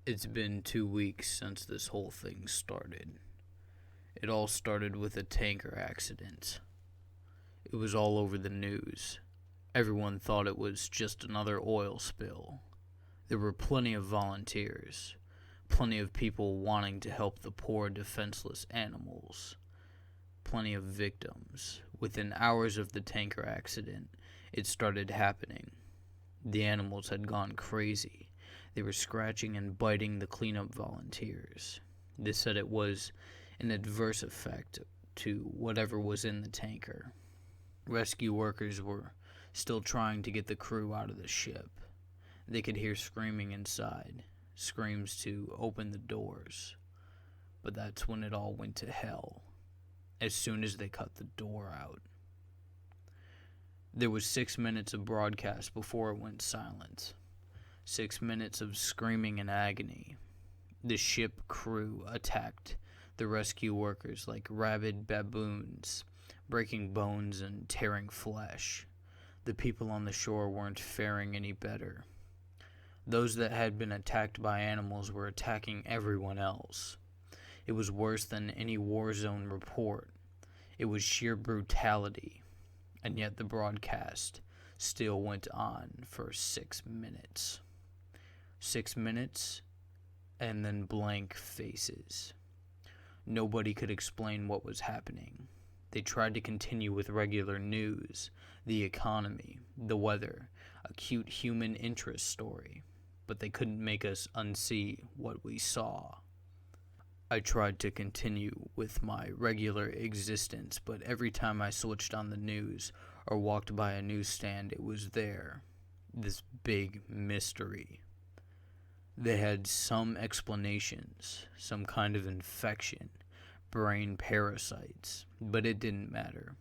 It's been 2 weeks since this whole thing started. It all started with a tanker accident. It was all over the news. Everyone thought it was just another oil spill. There were plenty of volunteers, plenty of people wanting to help the poor defenseless animals, plenty of victims. Within hours of the tanker accident, it started happening. The animals had gone crazy. They were scratching and biting the cleanup volunteers. They said it was an adverse effect to whatever was in the tanker. Rescue workers were still trying to get the crew out of the ship. They could hear screaming inside, screams to open the doors. But that's when it all went to hell, as soon as they cut the door out. There was 6 minutes of broadcast before it went silent. 6 minutes of screaming and agony. The ship crew attacked the rescue workers like rabid baboons, breaking bones and tearing flesh. The people on the shore weren't faring any better. Those that had been attacked by animals were attacking everyone else. It was worse than any war zone report. It was sheer brutality. And yet the broadcast still went on for 6 minutes. 6 minutes, and then blank faces. Nobody could explain what was happening. They tried to continue with regular news, the economy, the weather, a cute human interest story, but they couldn't make us unsee what we saw. I tried to continue with my regular existence, but every time I switched on the news or walked by a newsstand, it was there, this big mystery. They had some explanations, some kind of infection, brain parasites, but it didn't matter.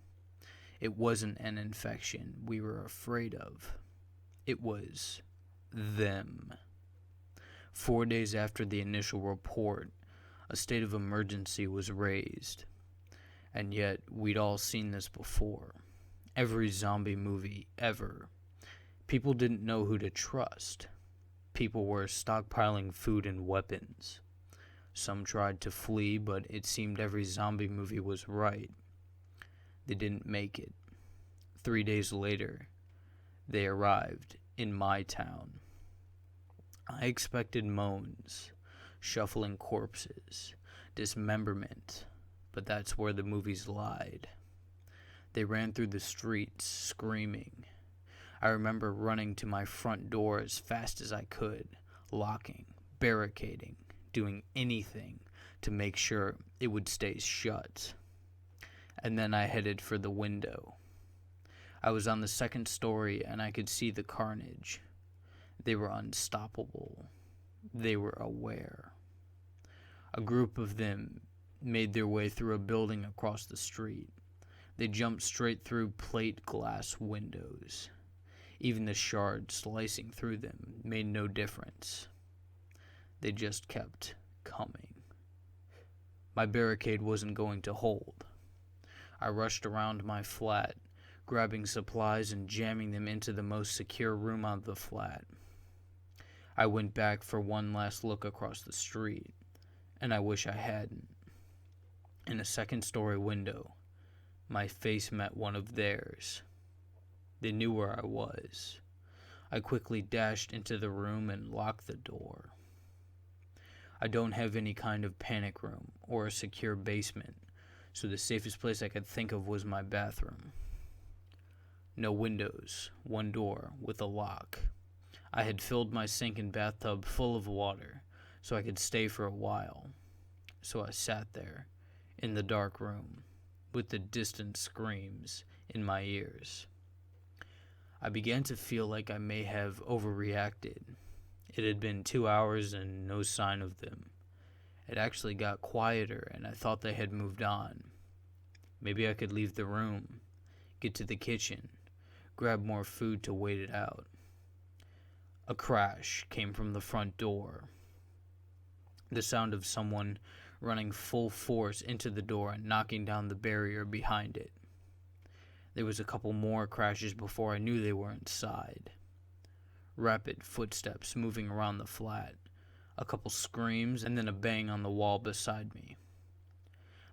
It wasn't an infection we were afraid of. It was them. 4 days after the initial report, a state of emergency was raised. And yet, we'd all seen this before. Every zombie movie ever. People didn't know who to trust. People were stockpiling food and weapons. Some tried to flee, but it seemed every zombie movie was right. They didn't make it. 3 days later, they arrived in my town. I expected moans, shuffling corpses, dismemberment, but that's where the movies lied. They ran through the streets, screaming. I remember running to my front door as fast as I could, locking, barricading, doing anything to make sure it would stay shut. And then I headed for the window. I was on the second story and I could see the carnage. They were unstoppable. They were aware. A group of them made their way through a building across the street. They jumped straight through plate glass windows. Even the shards slicing through them made no difference. They just kept coming. My barricade wasn't going to hold. I rushed around my flat, grabbing supplies and jamming them into the most secure room of the flat. I went back for one last look across the street, and I wish I hadn't. In a second-story window, my face met one of theirs. They knew where I was. I quickly dashed into the room and locked the door. I don't have any kind of panic room or a secure basement, so the safest place I could think of was my bathroom. No windows, one door with a lock. I had filled my sink and bathtub full of water so I could stay for a while. So I sat there in the dark room with the distant screams in my ears. I began to feel like I may have overreacted. It had been 2 hours and no sign of them. It actually got quieter and I thought they had moved on. Maybe I could leave the room, get to the kitchen, grab more food to wait it out. A crash came from the front door. The sound of someone running full force into the door and knocking down the barrier behind it. There was a couple more crashes before I knew they were inside. Rapid footsteps moving around the flat. A couple screams, and then a bang on the wall beside me.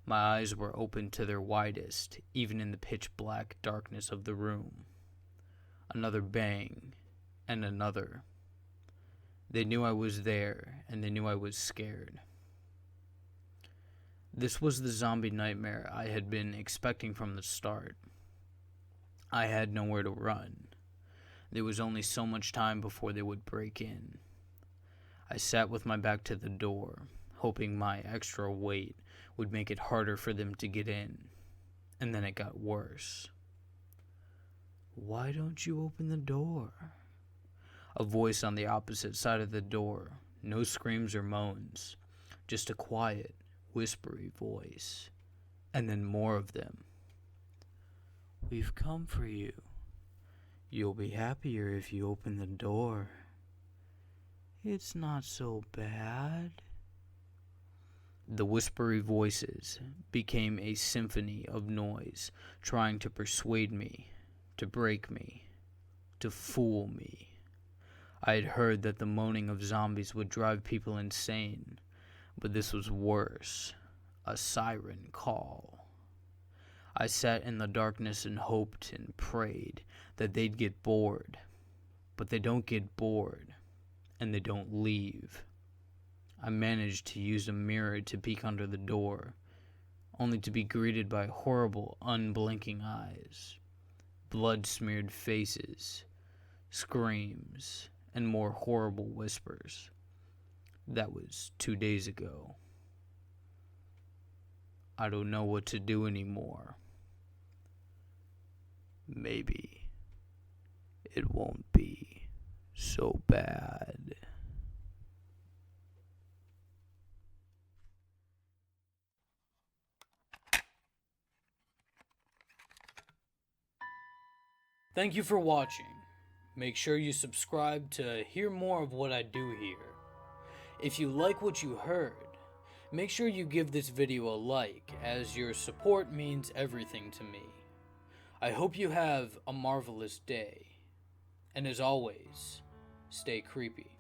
My eyes were open to their widest, even in the pitch-black darkness of the room. Another bang, and another. They knew I was there, and they knew I was scared. This was the zombie nightmare I had been expecting from the start. I had nowhere to run. There was only so much time before they would break in. I sat with my back to the door, hoping my extra weight would make it harder for them to get in. And then it got worse. "Why don't you open the door?" A voice on the opposite side of the door. No screams or moans. Just a quiet, whispery voice. And then more of them. "We've come for you. You'll be happier if you open the door. It's not so bad." The whispery voices became a symphony of noise, trying to persuade me, to break me, to fool me. I had heard that the moaning of zombies would drive people insane, but this was worse, a siren call. I sat in the darkness and hoped and prayed that they'd get bored, but they don't get bored, and they don't leave. I managed to use a mirror to peek under the door, only to be greeted by horrible, unblinking eyes, blood-smeared faces, screams, and more horrible whispers. That was 2 days ago. I don't know what to do anymore. Maybe it won't be so bad. Thank you for watching. Make sure you subscribe to hear more of what I do here. If you like what you heard, make sure you give this video a like, as your support means everything to me. I hope you have a marvelous day, and as always, stay creepy.